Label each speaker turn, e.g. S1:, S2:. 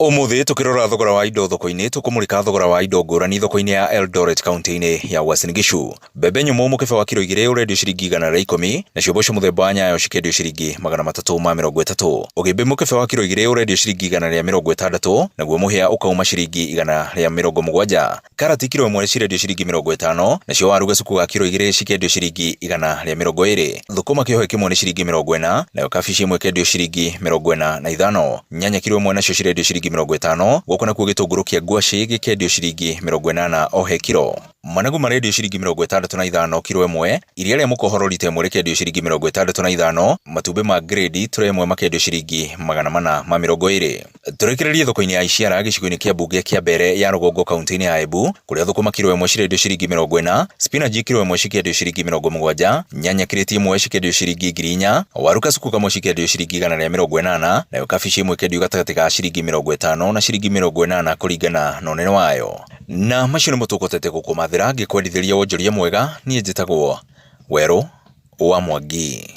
S1: Umuthi tukirora thogora wa indo thoko-ini tukumulika thogora wa indo ngurani thoko-ini ya Eldoret kaunti-ini ya Uasin Gishu. Mbembe nyumu mukebe wa kilo 2 urendio ciringi 110, nacio mboco muthemba wa Nyayo cikendio ciringi 330. Ugimbi mukebe wa kilo 2 urendio ciringi 160, naguo muhia ukauma ciringi 170. Karati kilo 1 cirendio ciringi 50, nacio waru gacuku ga kilo 2 cikendio ciringi 120. Thukuma kihohe kimwe ni ciringi 40, nayo kabici imwe kendio ciringi 45. Nyanya kilo 1 nacio cirendio ciringi 50, goko nakuo gitunguru kia ngwaci gikendio ciringi 80 o he kilo. Managu marendio ciringi 65 kilo imwe, iria ria mukohoro lita imwe rikendio ciringi 65, matumbi ma grade tray imwe makendio ciringi 420. Turekererie thoko-ini ya Isiara gicigo-ini kia mbunge kia Mbere ya Rugongo kaunti-ini ya Embu, kuria thukuma kilo 1 cirendio ciringi 40, spinach kilo 1 cikendio ciringi 70, nyanya kreti imwe cikendio ciringi 4,000, waru gacuku kamwe cikendio ciringi 180, nayo kabici imwe kendio gatagati ka ciringi 50 na ciringi 80 kuringana na unene wayo. Na macio nimo tukotete gukumathira ngikwendithĩria wonjoria mwega. Niĩ njĩtagwo Werũ wa Mwangi.